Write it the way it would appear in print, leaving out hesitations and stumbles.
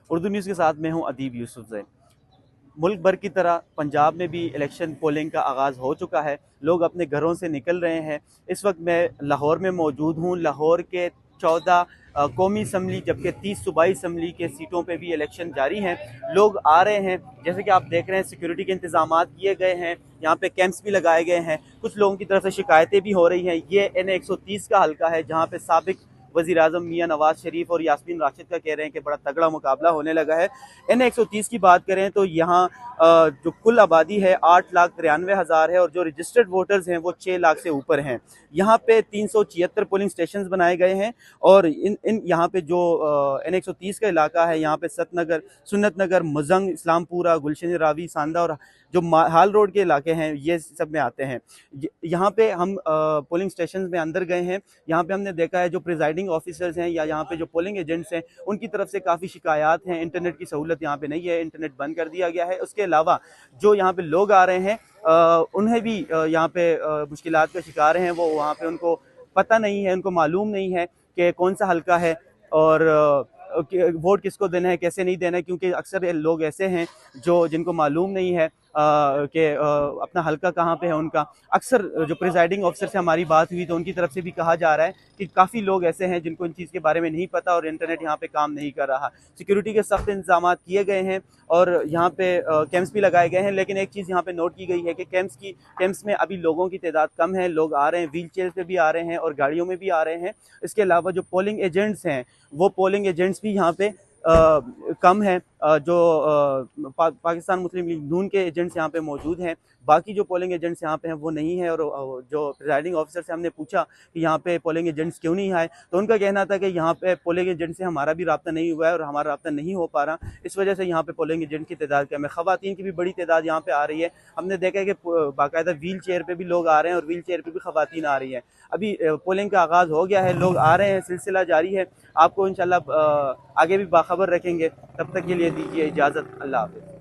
Urdu news के साथ मैं हूं अदीब यूसुफजई। मुल्क भर की तरह पंजाब में भी इलेक्शन पोलिंग का आगाज़ हो चुका है। लोग अपने घरों से निकल रहे हैं। इस वक्त मैं लाहौर में मौजूद हूँ। लाहौर के 14 कौमी असम्बली जबकि 30 सूबाई असम्बली के सीटों पे भी इलेक्शन जारी हैं। लोग आ रहे हैं, जैसे कि आप देख रहे हैं सिक्योरिटी के इंतजाम किए गए हैं। यहाँ पे कैंप्स भी लगाए गए हैं। कुछ लोगों की तरफ से शिकायतें भी हो रही हैं। ये NA 130 का हल्का है जहाँ पे साबिक वज़ीर आज़म मियाँ नवाज शरीफ और यास्मीन राशिद का कह रहे हैं कि बड़ा तगड़ा मुकाबला होने लगा है। NA 130 की बात करें तो यहाँ जो कुल आबादी है 8,93,000 है और जो रजिस्टर्ड वोटर्स हैं वो 6 लाख से ऊपर हैं। यहाँ पे 376 पोलिंग स्टेशन बनाए गए हैं और इन यहाँ पे जो NA 130 का इलाका है, यहाँ पे सतनगर, सुन्नत नगर, मुजंग, इस्लामपुरा, गुलशन रावी, सांदा और जो हाल रोड के इलाके हैं ये सब में आते हैं। यहाँ पे हम पोलिंग स्टेशन में अंदर गए हैं। यहाँ पे हमने देखा है जो प्रिजाइडिंग ऑफिसर्स हैं या यहाँ पे जो पोलिंग एजेंट्स हैं उनकी तरफ से काफ़ी शिकायत हैं। इंटरनेट की सहूलत यहाँ पे नहीं है, इंटरनेट बंद कर दिया गया है। उसके अलावा जो यहाँ पे लोग आ रहे हैं उन्हें भी यहाँ पे मुश्किलात का शिकार हैं। वो वहाँ पे उनको पता नहीं है, उनको मालूम नहीं है कि कौन सा हल्का है और वोट किसको देना है, कैसे नहीं देना है, क्योंकि अक्सर लोग ऐसे हैं जो जिनको मालूम नहीं है कि अपना हल्का कहाँ पे है उनका। अक्सर जो प्रिजाइडिंग ऑफिसर से हमारी बात हुई तो उनकी तरफ से भी कहा जा रहा है कि काफ़ी लोग ऐसे हैं जिनको इन चीज़ के बारे में नहीं पता और इंटरनेट यहाँ पे काम नहीं कर रहा। सिक्योरिटी के सख्त इंतजाम किए गए हैं और यहाँ पे कैंप्स भी लगाए गए हैं। लेकिन एक चीज़ यहाँ पे नोट की गई है कि कैंप्स में अभी लोगों की तादाद कम है। लोग आ रहे हैं, व्हील चेयर पे भी आ रहे हैं और गाड़ियों में भी आ रहे हैं। इसके अलावा जो पोलिंग एजेंट्स हैं वो पोलिंग एजेंट्स भी यहाँ पे कम है। जो पाकिस्तान मुस्लिम लीग नून के एजेंट्स यहाँ पे मौजूद हैं। बाकी जो पोलिंग एजेंट्स यहाँ पे हैं वो नहीं है। और जो प्रिजाइडिंग ऑफिसर से हमने पूछा कि यहाँ पे पोलिंग एजेंट्स क्यों नहीं आए तो उनका कहना था कि यहाँ पे पोलिंग एजेंट से हमारा भी रब्ता नहीं हुआ है और हमारा रब्ता नहीं हो पा रहा, इस वजह से यहाँ पे पोलिंग एजेंट की तादाद कम है। ख़वातीन की भी बड़ी तादाद यहाँ पे आ रही है। हमने देखा है कि बाकायदा व्हील चेयर पर भी लोग आ रहे हैं और व्हील चेयर पर भी ख़वातीन आ रही हैं। अभी पोलिंग का आगाज़ हो गया है, लोग आ रहे हैं, सिलसिला जारी है। आपको इंशाल्लाह आगे भी बाखबर रखेंगे। तब तक के लिए दीजिए इजाज़त। अल्लाह हाफ़िज़।